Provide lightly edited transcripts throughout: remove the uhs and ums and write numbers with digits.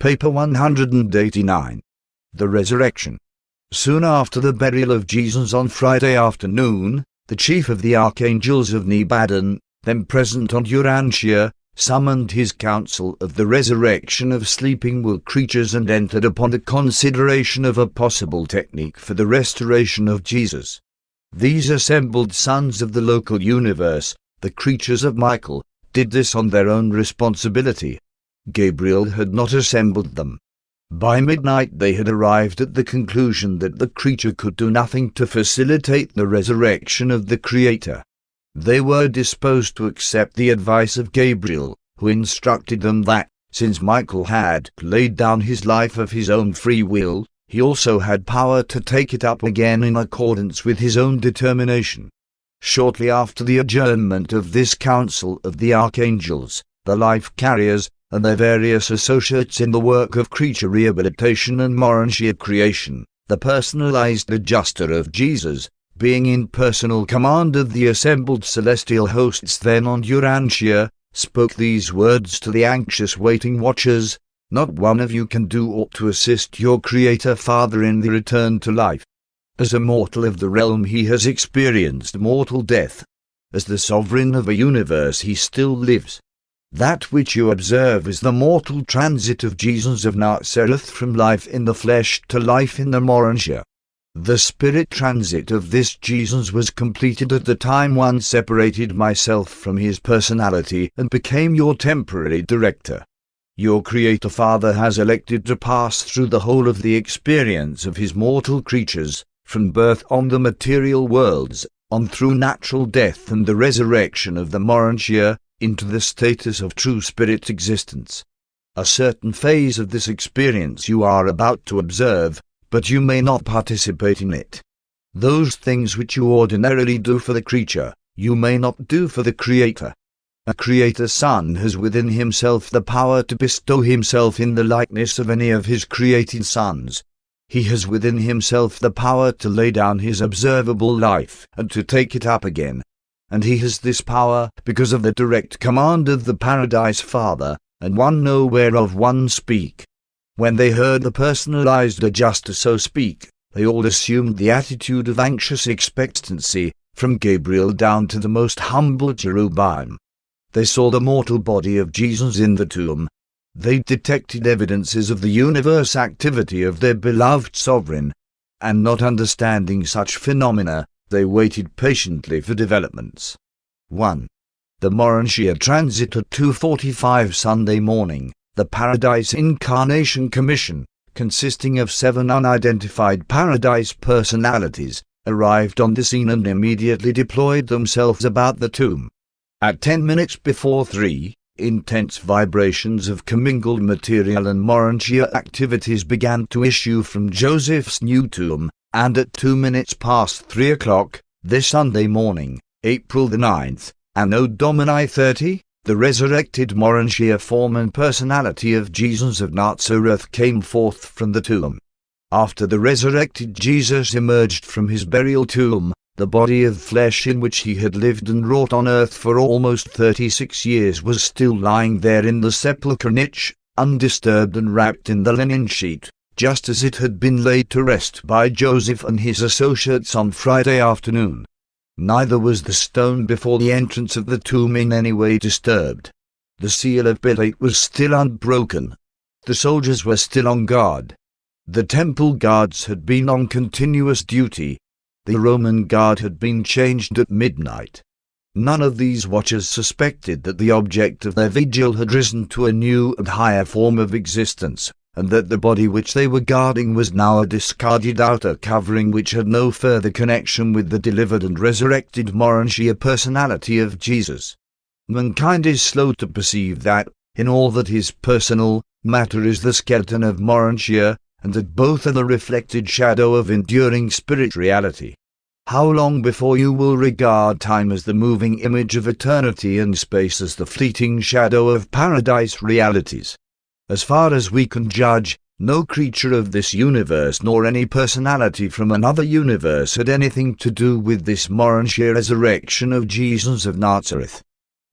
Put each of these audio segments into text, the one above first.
Paper 189. The Resurrection. Soon after the burial of Jesus on Friday afternoon, the chief of the archangels of Nebadon, then present on Urantia, summoned his council of the resurrection of sleeping world creatures and entered upon the consideration of a possible technique for the restoration of Jesus. These assembled sons of the local universe, the creatures of Michael, did this on their own responsibility. Gabriel had not assembled them. By midnight they had arrived at the conclusion that the creature could do nothing to facilitate the resurrection of the Creator. They were disposed to accept the advice of Gabriel, who instructed them that, since Michael had laid down his life of his own free will, he also had power to take it up again in accordance with his own determination. Shortly after the adjournment of this council of the archangels, the life-carriers, and their various associates in the work of creature rehabilitation and Urantia creation, the personalized adjuster of Jesus, being in personal command of the assembled celestial hosts then on Urantia, spoke these words to the anxious waiting watchers: "Not one of you can do aught to assist your Creator Father in the return to life. As a mortal of the realm he has experienced mortal death. As the sovereign of a universe he still lives. That which you observe is the mortal transit of Jesus of Nazareth from life in the flesh to life in the Urantia. The spirit transit of this Jesus was completed at the time one separated myself from his personality and became your temporary director. Your Creator Father has elected to pass through the whole of the experience of his mortal creatures, from birth on the material worlds, on through natural death and the resurrection of the Urantia, into the status of true spirit existence. A certain phase of this experience you are about to observe, but you may not participate in it. Those things which you ordinarily do for the creature, you may not do for the Creator. A Creator Son has within himself the power to bestow himself in the likeness of any of his created sons. He has within himself the power to lay down his observable life and to take it up again. And he has this power because of the direct command of the Paradise Father, and one know whereof one speak. When they heard the personalized adjuster so speak, they all assumed the attitude of anxious expectancy, from Gabriel down to the most humble cherubim. They saw the mortal body of Jesus in the tomb. They detected evidences of the universe activity of their beloved sovereign, and not understanding such phenomena, they waited patiently for developments. 1. The Urantia transit at 2:45 Sunday morning. The Paradise Incarnation Commission, consisting of 7 unidentified Paradise personalities, arrived on the scene and immediately deployed themselves about the tomb. At 10 minutes before 3, intense vibrations of commingled material and Urantia activities began to issue from Joseph's new tomb, and at 2 minutes past 3 o'clock, this Sunday morning, April the 9th, Anno Domini 30, the resurrected Urantia form and personality of Jesus of Nazareth came forth from the tomb. After the resurrected Jesus emerged from his burial tomb, the body of flesh in which he had lived and wrought on earth for almost 36 years was still lying there in the sepulchre niche, undisturbed and wrapped in the linen sheet, just as it had been laid to rest by Joseph and his associates on Friday afternoon. Neither was the stone before the entrance of the tomb in any way disturbed. The seal of Deity was still unbroken. The soldiers were still on guard. The temple guards had been on continuous duty. The Roman guard had been changed at midnight. None of these watchers suspected that the object of their vigil had risen to a new and higher form of existence, and that the body which they were guarding was now a discarded outer covering which had no further connection with the delivered and resurrected Urantia personality of Jesus. Mankind is slow to perceive that, in all that is personal, matter is the skeleton of Urantia, and that both are the reflected shadow of enduring spirit reality. How long before you will regard time as the moving image of eternity and space as the fleeting shadow of paradise realities? As far as we can judge, no creature of this universe nor any personality from another universe had anything to do with this Urantia resurrection of Jesus of Nazareth.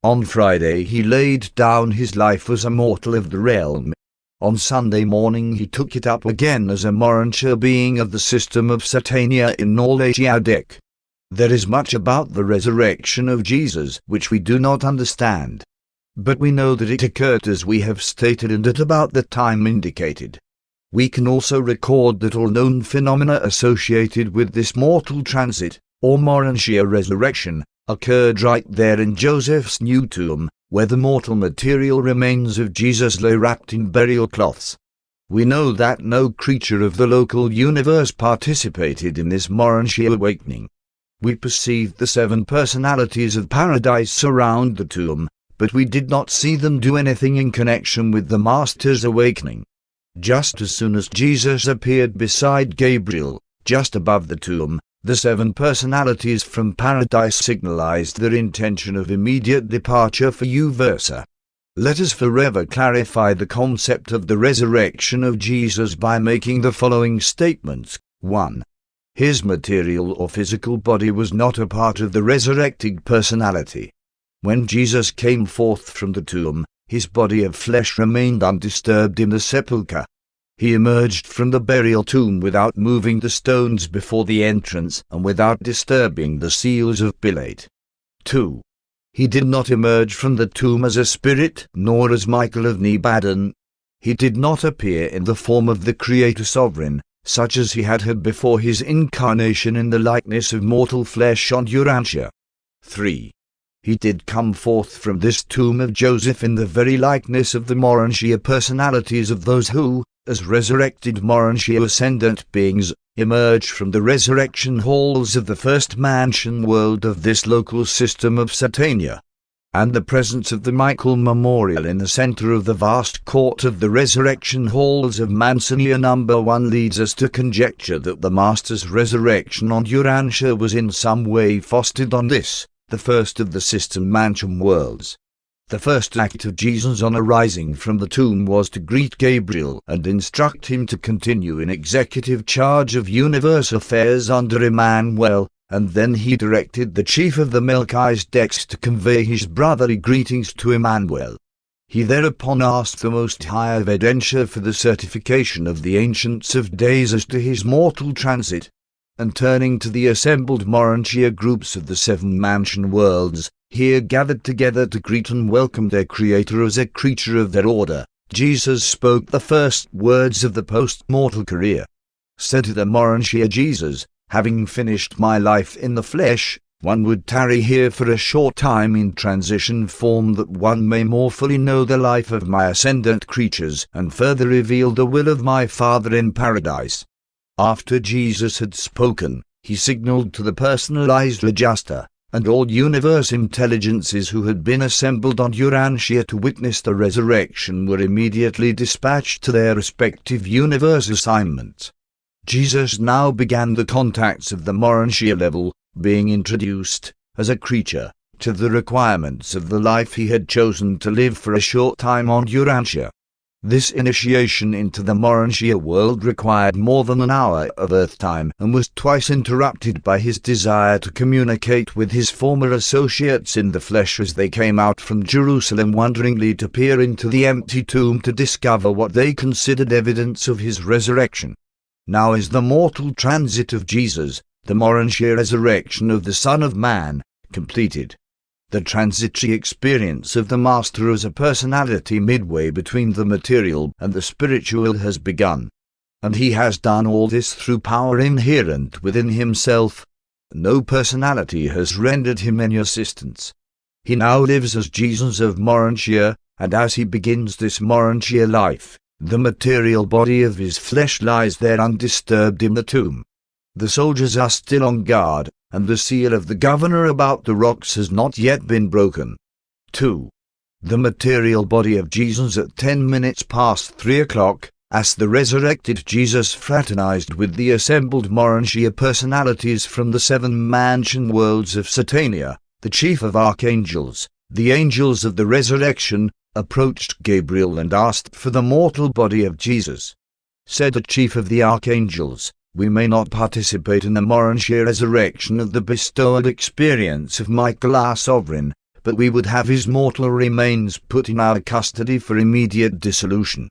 On Friday he laid down his life as a mortal of the realm. On Sunday morning he took it up again as a Urantia being of the system of Satania in Urantia Book. There is much about the resurrection of Jesus which we do not understand. But we know that it occurred as we have stated and at about the time indicated. We can also record that all known phenomena associated with this mortal transit, or Urantia resurrection, occurred right there in Joseph's new tomb, where the mortal material remains of Jesus lay wrapped in burial cloths. We know that no creature of the local universe participated in this Urantia awakening. We perceived the 7 personalities of paradise surround the tomb, but we did not see them do anything in connection with the Master's awakening. Just as soon as Jesus appeared beside Gabriel, just above the tomb, the 7 personalities from paradise signalized their intention of immediate departure for Uversa. Let us forever clarify the concept of the resurrection of Jesus by making the following statements. 1. His material or physical body was not a part of the resurrected personality. When Jesus came forth from the tomb, his body of flesh remained undisturbed in the sepulchre. He emerged from the burial tomb without moving the stones before the entrance and without disturbing the seals of Pilate. 2. He did not emerge from the tomb as a spirit, nor as Michael of Nebadon. He did not appear in the form of the Creator Sovereign, such as he had before his incarnation in the likeness of mortal flesh on Urantia. 3. He did come forth from this tomb of Joseph in the very likeness of the Urantia personalities of those who, as resurrected Urantia ascendant beings, emerge from the resurrection halls of the first mansion world of this local system of Satania. And the presence of the Michael Memorial in the center of the vast court of the resurrection halls of Mansonia number 1 leads us to conjecture that the Master's resurrection on Urantia was in some way fostered on this, the first of the system mansion worlds. The first act of Jesus on arising from the tomb was to greet Gabriel and instruct him to continue in executive charge of universe affairs under Emmanuel, and then he directed the chief of the Melchizedeks to convey his brotherly greetings to Emmanuel. He thereupon asked the Most High of Edentia for the certification of the Ancients of Days as to his mortal transit, and turning to the assembled Urantia groups of the 7 mansion worlds, here gathered together to greet and welcome their Creator as a creature of their order, Jesus spoke the first words of the post-mortal career. Said to the Urantia Jesus, having finished my life in the flesh, one would tarry here for a short time in transition form that one may more fully know the life of my ascendant creatures and further reveal the will of my Father in paradise. After Jesus had spoken, he signaled to the personalized adjuster and all universe intelligences who had been assembled on Urantia to witness the resurrection were immediately dispatched to their respective universe assignments. Jesus now began the contacts of the Urantia level, being introduced, as a creature, to the requirements of the life he had chosen to live for a short time on Urantia. This initiation into the Urantia world required more than an hour of Earth time and was twice interrupted by his desire to communicate with his former associates in the flesh as they came out from Jerusalem wonderingly to peer into the empty tomb to discover what they considered evidence of his resurrection. Now is the mortal transit of Jesus, the Urantia resurrection of the Son of Man, completed. The transitory experience of the Master as a personality midway between the material and the spiritual has begun. And he has done all this through power inherent within himself. No personality has rendered him any assistance. He now lives as Jesus of Urantia, and as he begins this Urantia life, the material body of his flesh lies there undisturbed in the tomb. The soldiers are still on guard, and the seal of the governor about the rocks has not yet been broken. 2. The material body of Jesus at 10 minutes past 3 o'clock, as the resurrected Jesus fraternized with the assembled Urantia personalities from the 7 mansion worlds of Satania, the chief of archangels, the angels of the resurrection, approached Gabriel and asked for the mortal body of Jesus. Said the chief of the archangels, we may not participate in the Urantia resurrection of the bestowed experience of Michael our Sovereign, but we would have his mortal remains put in our custody for immediate dissolution.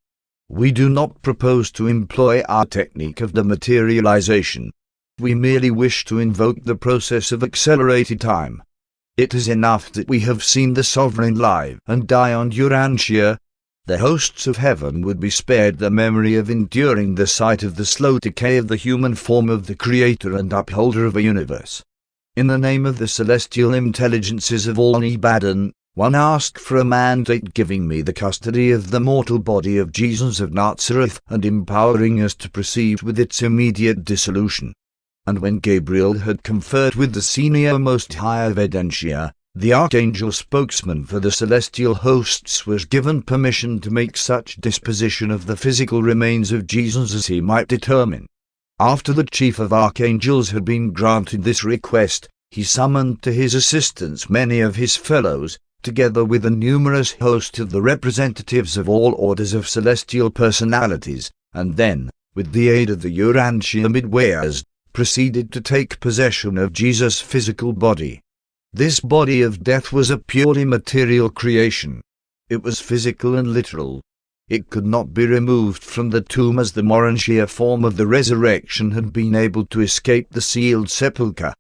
We do not propose to employ our technique of dematerialization. We merely wish to invoke the process of accelerated time. It is enough that we have seen the Sovereign live and die on Urantia. The hosts of heaven would be spared the memory of enduring the sight of the slow decay of the human form of the Creator and Upholder of a universe. In the name of the celestial intelligences of all Nebadon, one asked for a mandate giving me the custody of the mortal body of Jesus of Nazareth and empowering us to proceed with its immediate dissolution. And when Gabriel had conferred with the senior Most High Evidentia, the archangel spokesman for the celestial hosts was given permission to make such disposition of the physical remains of Jesus as he might determine. After the chief of archangels had been granted this request, he summoned to his assistance many of his fellows, together with a numerous host of the representatives of all orders of celestial personalities, and then, with the aid of the Urantia midwayers, proceeded to take possession of Jesus' physical body. This body of death was a purely material creation. It was physical and literal. It could not be removed from the tomb as the Urantia form of the resurrection had been able to escape the sealed sepulchre.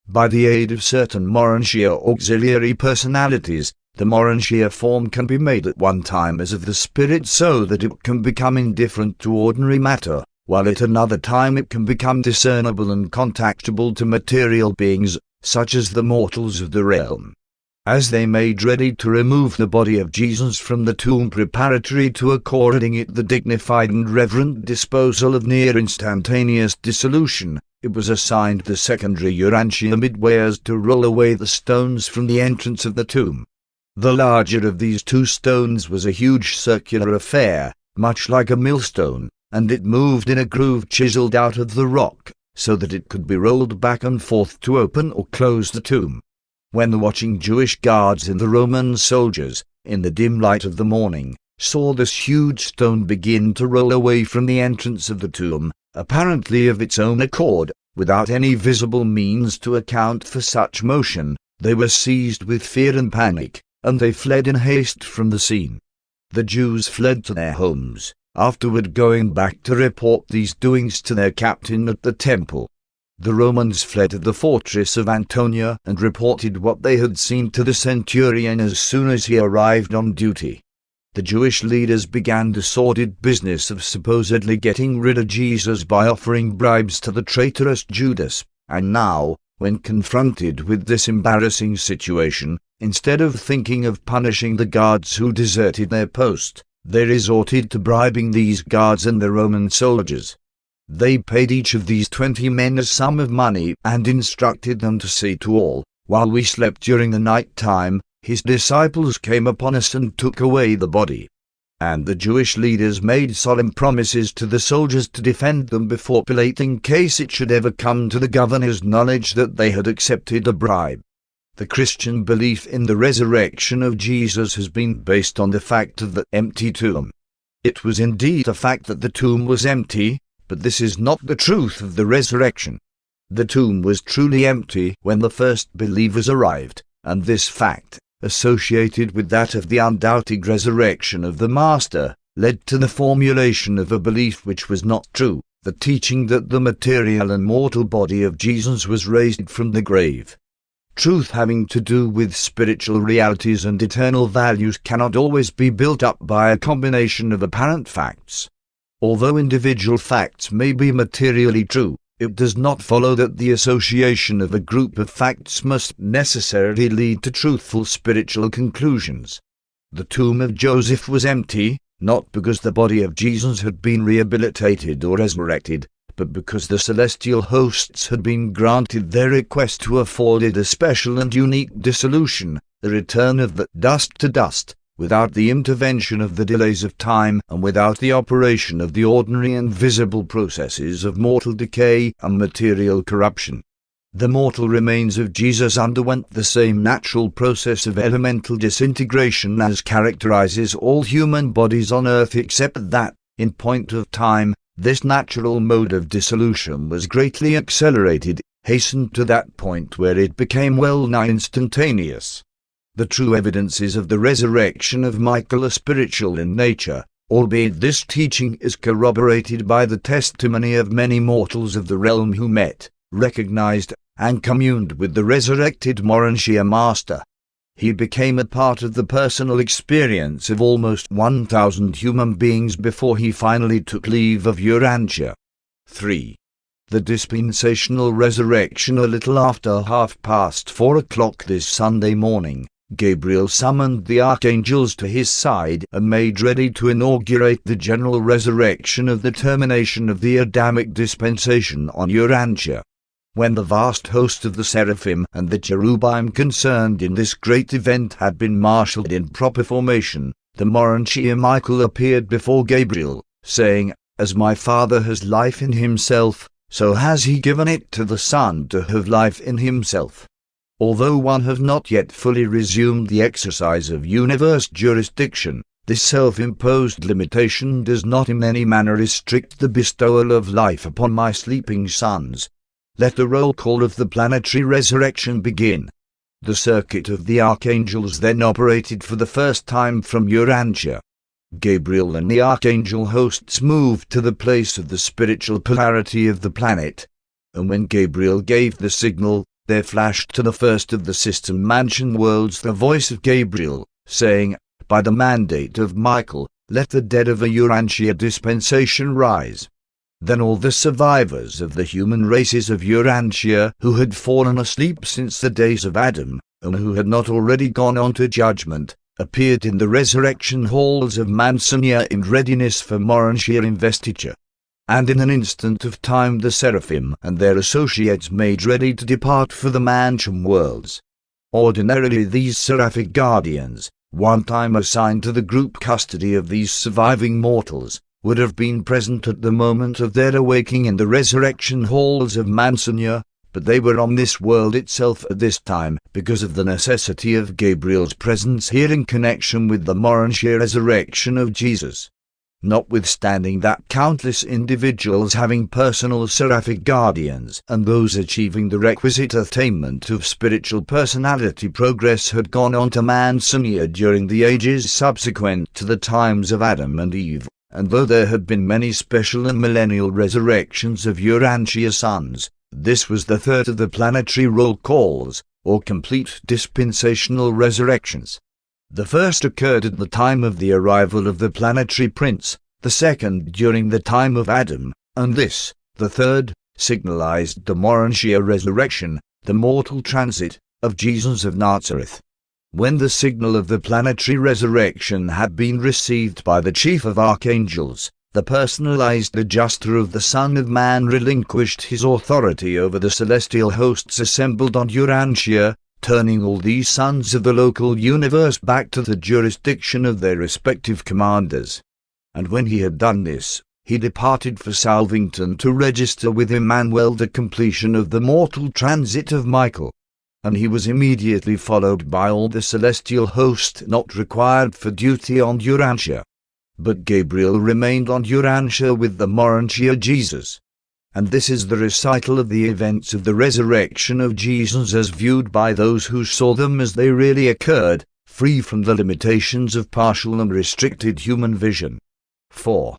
By the aid of certain Urantia auxiliary personalities, the Urantia form can be made at one time as of the spirit so that it can become indifferent to ordinary matter, while at another time it can become discernible and contactable to material beings, such as the mortals of the realm. As they made ready to remove the body of Jesus from the tomb preparatory to according it the dignified and reverent disposal of near instantaneous dissolution, it was assigned the secondary Urantia midwayers to roll away the stones from the entrance of the tomb. The larger of these two stones was a huge circular affair, much like a millstone, and it moved in a groove chiseled out of the rock, so that it could be rolled back and forth to open or close the tomb. When the watching Jewish guards and the Roman soldiers, in the dim light of the morning, saw this huge stone begin to roll away from the entrance of the tomb, apparently of its own accord, without any visible means to account for such motion, they were seized with fear and panic, and they fled in haste from the scene. The Jews fled to their homes, afterward going back to report these doings to their captain at the temple. The Romans fled to the fortress of Antonia and reported what they had seen to the centurion as soon as he arrived on duty. The Jewish leaders began the sordid business of supposedly getting rid of Jesus by offering bribes to the traitorous Judas, and now, when confronted with this embarrassing situation, instead of thinking of punishing the guards who deserted their post, they resorted to bribing these guards and the Roman soldiers. They paid each of these 20 men a sum of money and instructed them to say to all, "While we slept during the night time, his disciples came upon us and took away the body." And the Jewish leaders made solemn promises to the soldiers to defend them before Pilate in case it should ever come to the governor's knowledge that they had accepted a bribe. The Christian belief in the resurrection of Jesus has been based on the fact of the empty tomb. It was indeed a fact that the tomb was empty, but this is not the truth of the resurrection. The tomb was truly empty when the first believers arrived, and this fact, associated with that of the undoubted resurrection of the Master, led to the formulation of a belief which was not true, the teaching that the material and mortal body of Jesus was raised from the grave. Truth having to do with spiritual realities and eternal values cannot always be built up by a combination of apparent facts. Although individual facts may be materially true, it does not follow that the association of a group of facts must necessarily lead to truthful spiritual conclusions. The tomb of Joseph was empty, not because the body of Jesus had been rehabilitated or resurrected, but because the celestial hosts had been granted their request to afford it a special and unique dissolution, the return of the dust to dust, without the intervention of the delays of time and without the operation of the ordinary and visible processes of mortal decay and material corruption. The mortal remains of Jesus underwent the same natural process of elemental disintegration as characterizes all human bodies on earth, except that, in point of time, this natural mode of dissolution was greatly accelerated, hastened to that point where it became well-nigh instantaneous. The true evidences of the resurrection of Michael are spiritual in nature, albeit this teaching is corroborated by the testimony of many mortals of the realm who met, recognized, and communed with the resurrected Urantia Master. He became a part of the personal experience of almost 1,000 human beings before he finally took leave of Urantia. 3. The dispensational resurrection. A little after 4:30 o'clock this Sunday morning, Gabriel summoned the archangels to his side and made ready to inaugurate the general resurrection of the termination of the Adamic dispensation on Urantia. When the vast host of the seraphim and the cherubim concerned in this great event had been marshalled in proper formation, the Urantia Michael appeared before Gabriel, saying, "As my Father has life in himself, so has he given it to the Son to have life in himself." Although one has not yet fully resumed the exercise of universe jurisdiction, this self-imposed limitation does not in any manner restrict the bestowal of life upon my sleeping sons. Let the roll call of the planetary resurrection begin. The circuit of the archangels then operated for the first time from Urantia. Gabriel and the archangel hosts moved to the place of the spiritual polarity of the planet, and when Gabriel gave the signal, there flashed to the first of the system mansion worlds the voice of Gabriel, saying, "By the mandate of Michael, let the dead of a Urantia dispensation rise." Then all the survivors of the human races of Urantia who had fallen asleep since the days of Adam, and who had not already gone on to judgment, appeared in the resurrection halls of Mansonia in readiness for Urantia investiture. And in an instant of time the seraphim and their associates made ready to depart for the mansion worlds. Ordinarily these seraphic guardians, one time assigned to the group custody of these surviving mortals, would have been present at the moment of their awaking in the resurrection halls of Mansonia, but they were on this world itself at this time because of the necessity of Gabriel's presence here in connection with the Urantia resurrection of Jesus. Notwithstanding that countless individuals having personal seraphic guardians and those achieving the requisite attainment of spiritual personality progress had gone on to Mansonia during the ages subsequent to the times of Adam and Eve, and though there had been many special and millennial resurrections of Urantia sons, this was the third of the planetary roll calls, or complete dispensational resurrections. The first occurred at the time of the arrival of the planetary prince, the second during the time of Adam, and this, the third, signalized the Urantia resurrection, the mortal transit, of Jesus of Nazareth. When the signal of the planetary resurrection had been received by the chief of archangels, the personalized adjuster of the Son of Man relinquished his authority over the celestial hosts assembled on Urantia, turning all these sons of the local universe back to the jurisdiction of their respective commanders. And when he had done this, he departed for Salvington to register with Emmanuel the completion of the mortal transit of Michael. And he was immediately followed by all the celestial host not required for duty on Urantia. But Gabriel remained on Urantia with the Urantia Jesus. And this is the recital of the events of the resurrection of Jesus as viewed by those who saw them as they really occurred, free from the limitations of partial and restricted human vision. 4.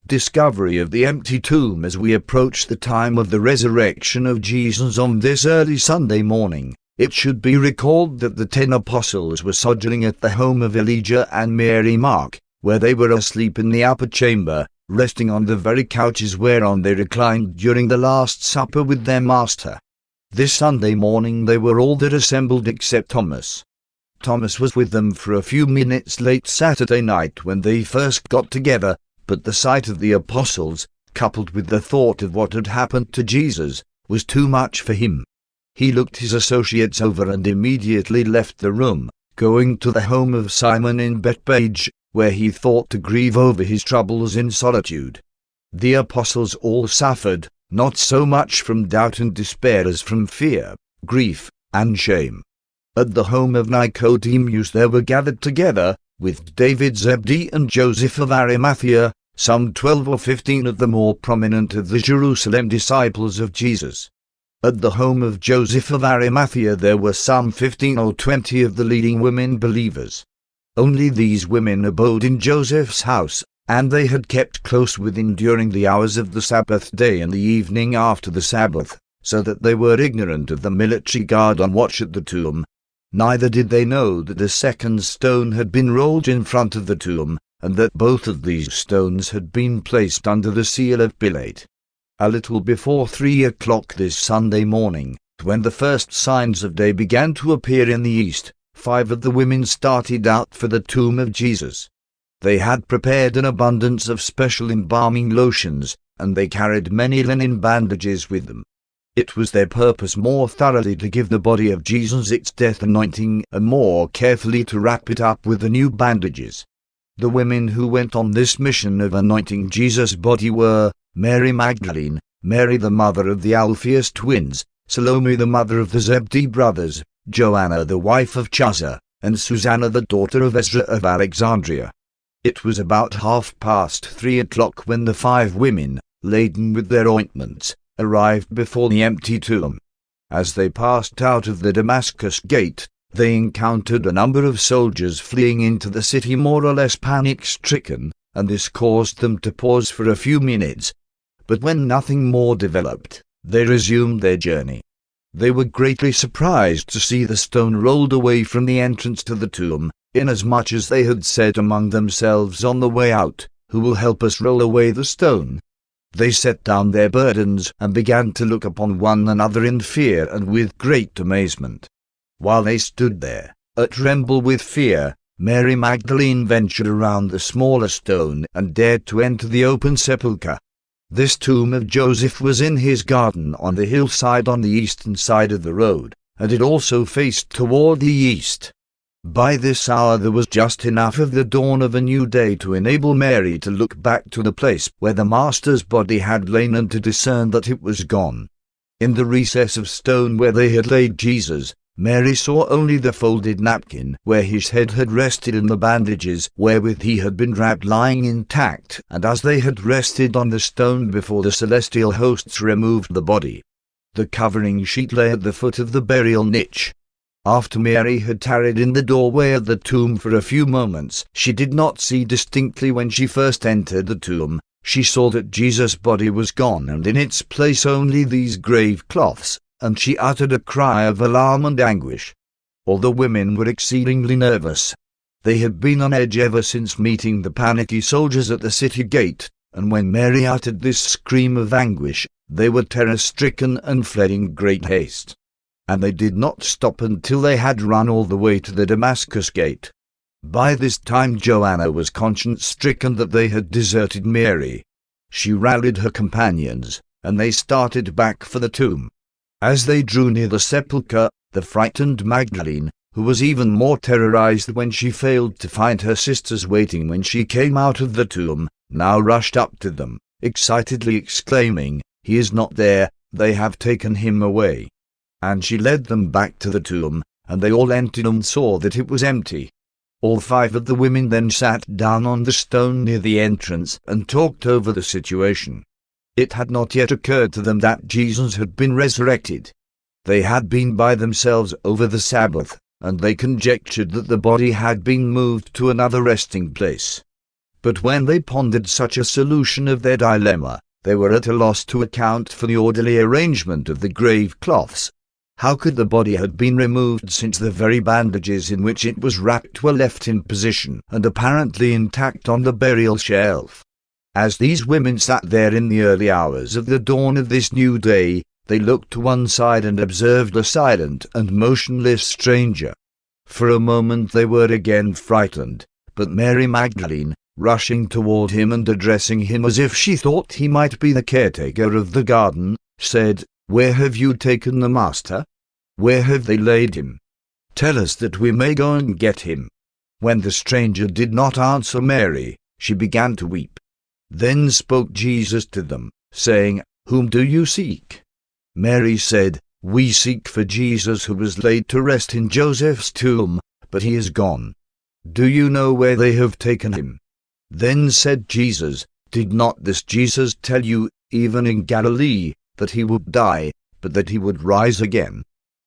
Discovery of the empty tomb. As we approach the time of the resurrection of Jesus on this early Sunday morning, it should be recalled that the 10 apostles were sojourning at the home of Elijah and Mary Mark, where they were asleep in the upper chamber, resting on the very couches whereon they reclined during the Last Supper with their Master. This Sunday morning they were all that assembled except Thomas. Thomas was with them for a few minutes late Saturday night when they first got together, but the sight of the apostles, coupled with the thought of what had happened to Jesus, was too much for him. He looked his associates over and immediately left the room, going to the home of Simon in Bethpage, where he thought to grieve over his troubles in solitude. The apostles all suffered, not so much from doubt and despair as from fear, grief, and shame. At the home of Nicodemus there were gathered together, with David Zebedee and Joseph of Arimathea, some 12 or 15 of the more prominent of the Jerusalem disciples of Jesus. At the home of Joseph of Arimathea there were some 15 or 20 of the leading women believers. Only these women abode in Joseph's house, and they had kept close within during the hours of the Sabbath day and the evening after the Sabbath, so that they were ignorant of the military guard on watch at the tomb. Neither did they know that a second stone had been rolled in front of the tomb, and that both of these stones had been placed under the seal of Pilate. A little before 3 o'clock this Sunday morning, when the first signs of day began to appear in the east, 5 of the women started out for the tomb of Jesus. They had prepared an abundance of special embalming lotions, and they carried many linen bandages with them. It was their purpose more thoroughly to give the body of Jesus its death anointing and more carefully to wrap it up with the new bandages. The women who went on this mission of anointing Jesus' body were Mary Magdalene, Mary the mother of the Alphaeus twins, Salome the mother of the Zebedee brothers, Joanna the wife of Chuza, and Susanna the daughter of Ezra of Alexandria. It was about 3:30 o'clock when the 5 women, laden with their ointments, arrived before the empty tomb. As they passed out of the Damascus gate, they encountered a number of soldiers fleeing into the city more or less panic-stricken, and this caused them to pause for a few minutes. But when nothing more developed, they resumed their journey. They were greatly surprised to see the stone rolled away from the entrance to the tomb, inasmuch as they had said among themselves on the way out, "Who will help us roll away the stone?" They set down their burdens and began to look upon one another in fear and with great amazement. While they stood there, a tremble with fear, Mary Magdalene ventured around the smaller stone and dared to enter the open sepulchre. This tomb of Joseph was in his garden on the hillside on the eastern side of the road, and it also faced toward the east. By this hour there was just enough of the dawn of a new day to enable Mary to look back to the place where the Master's body had lain and to discern that it was gone. In the recess of stone where they had laid Jesus, Mary saw only the folded napkin where his head had rested and the bandages wherewith he had been wrapped lying intact, and as they had rested on the stone before the celestial hosts removed the body. The covering sheet lay at the foot of the burial niche. After Mary had tarried in the doorway of the tomb for a few moments, she did not see distinctly when she first entered the tomb. She saw that Jesus' body was gone and in its place only these grave cloths, and she uttered a cry of alarm and anguish. All the women were exceedingly nervous. They had been on edge ever since meeting the panicky soldiers at the city gate, and when Mary uttered this scream of anguish, they were terror-stricken and fled in great haste. And they did not stop until they had run all the way to the Damascus gate. By this time Joanna was conscience-stricken that they had deserted Mary. She rallied her companions, and they started back for the tomb. As they drew near the sepulchre, the frightened Magdalene, who was even more terrorized when she failed to find her sisters waiting when she came out of the tomb, now rushed up to them, excitedly exclaiming, "He is not there, they have taken him away." And she led them back to the tomb, and they all entered and saw that it was empty. All 5 of the women then sat down on the stone near the entrance and talked over the situation. It had not yet occurred to them that Jesus had been resurrected. They had been by themselves over the Sabbath, and they conjectured that the body had been moved to another resting place. But when they pondered such a solution of their dilemma, they were at a loss to account for the orderly arrangement of the grave cloths. How could the body have been removed since the very bandages in which it was wrapped were left in position and apparently intact on the burial shelf? As these women sat there in the early hours of the dawn of this new day, they looked to one side and observed a silent and motionless stranger. For a moment they were again frightened, but Mary Magdalene, rushing toward him and addressing him as if she thought he might be the caretaker of the garden, said, "Where have you taken the Master? Where have they laid him? Tell us that we may go and get him." When the stranger did not answer Mary, she began to weep. Then spoke Jesus to them, saying, "Whom do you seek?" Mary said, "We seek for Jesus who was laid to rest in Joseph's tomb, but he is gone. Do you know where they have taken him?" Then said Jesus, "Did not this Jesus tell you, even in Galilee, that he would die, but that he would rise again?"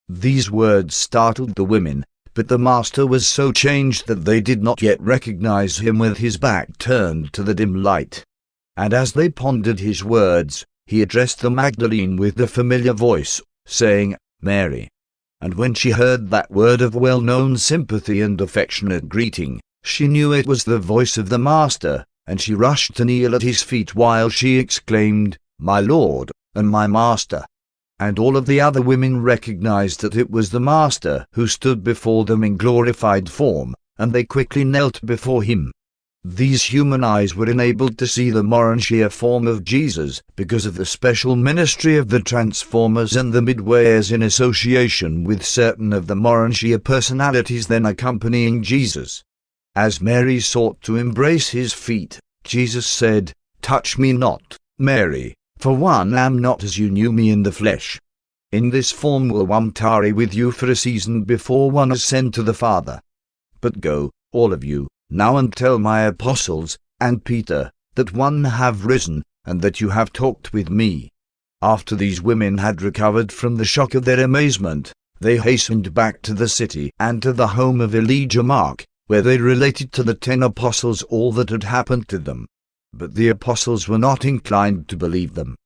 These words startled the women, But the Master was so changed that they did not yet recognize him with his back turned to the dim light. And as they pondered his words, he addressed the Magdalene with the familiar voice, saying, "Mary." And when she heard that word of well-known sympathy and affectionate greeting, she knew it was the voice of the Master, and she rushed to kneel at his feet while she exclaimed, "My Lord, and my Master." And all of the other women recognized that it was the Master who stood before them in glorified form, and they quickly knelt before him. These human eyes were enabled to see the Urantia form of Jesus because of the special ministry of the Transformers and the Midwayers in association with certain of the Urantia personalities then accompanying Jesus. As Mary sought to embrace his feet, Jesus said, "Touch me not, Mary, for one am not as you knew me in the flesh. In this form will one tarry with you for a season before one ascend to the Father. But go, all of you, now and tell my apostles, and Peter, that one have risen, and that you have talked with me." After these women had recovered from the shock of their amazement, they hastened back to the city and to the home of Elijah Mark, where they related to the 10 apostles all that had happened to them. But the apostles were not inclined to believe them.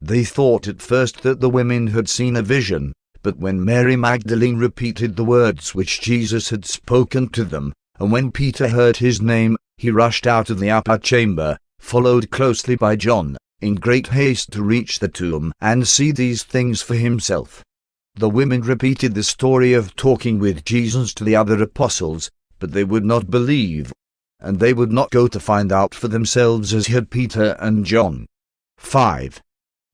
They thought at first that the women had seen a vision, but when Mary Magdalene repeated the words which Jesus had spoken to them, and when Peter heard his name, he rushed out of the upper chamber, followed closely by John, in great haste to reach the tomb and see these things for himself. The women repeated the story of talking with Jesus to the other apostles, but they would not believe, and they would not go to find out for themselves as had Peter and John. 5.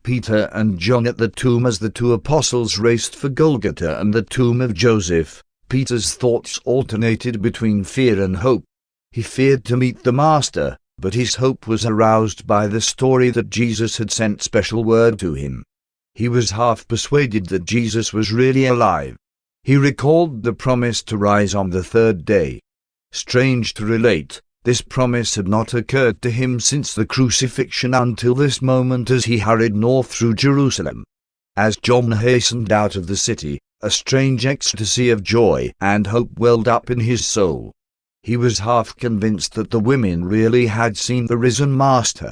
Peter and John at the tomb. As the 2 apostles raced for Golgotha and the tomb of Joseph, Peter's thoughts alternated between fear and hope. He feared to meet the Master, but his hope was aroused by the story that Jesus had sent special word to him. He was half persuaded that Jesus was really alive. He recalled the promise to rise on the 3rd day. Strange to relate, this promise had not occurred to him since the crucifixion until this moment as he hurried north through Jerusalem. As John hastened out of the city, a strange ecstasy of joy and hope welled up in his soul. He was half convinced that the women really had seen the risen Master.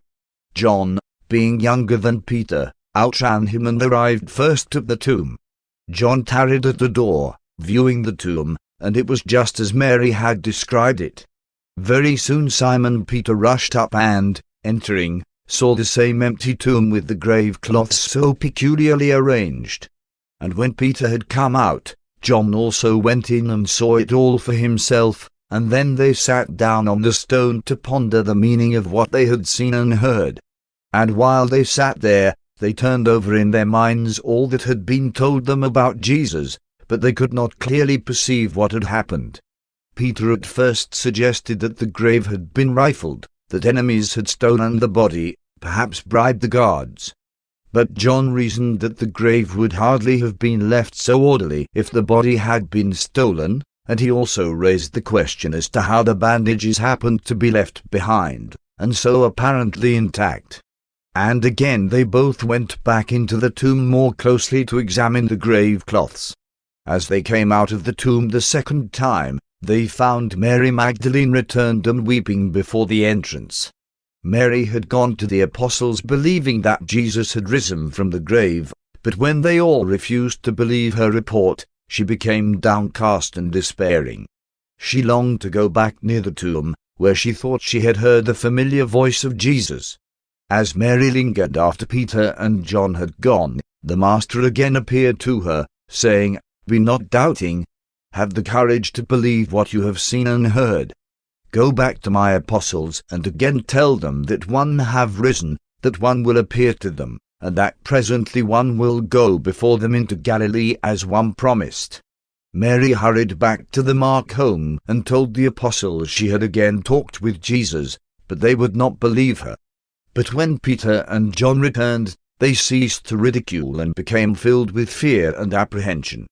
John, being younger than Peter, outran him and arrived first at the tomb. John tarried at the door, viewing the tomb, and it was just as Mary had described it. Very soon Simon Peter rushed up and, entering, saw the same empty tomb with the grave cloths so peculiarly arranged. And when Peter had come out, John also went in and saw it all for himself, and then they sat down on the stone to ponder the meaning of what they had seen and heard. And while they sat there, they turned over in their minds all that had been told them about Jesus, but they could not clearly perceive what had happened. Peter at first suggested that the grave had been rifled, that enemies had stolen the body, perhaps bribed the guards. But John reasoned that the grave would hardly have been left so orderly if the body had been stolen, and he also raised the question as to how the bandages happened to be left behind, and so apparently intact. And again they both went back into the tomb more closely to examine the grave cloths. As they came out of the tomb the second time, they found Mary Magdalene returned and weeping before the entrance. Mary had gone to the apostles believing that Jesus had risen from the grave, but when they all refused to believe her report, she became downcast and despairing. She longed to go back near the tomb, where she thought she had heard the familiar voice of Jesus. As Mary lingered after Peter and John had gone, the Master again appeared to her, saying, "Be not doubting. Have the courage to believe what you have seen and heard. Go back to my apostles and again tell them that one have risen, that one will appear to them, and that presently one will go before them into Galilee as one promised." Mary hurried back to the Mark home and told the apostles she had again talked with Jesus, but they would not believe her. But when Peter and John returned, they ceased to ridicule and became filled with fear and apprehension.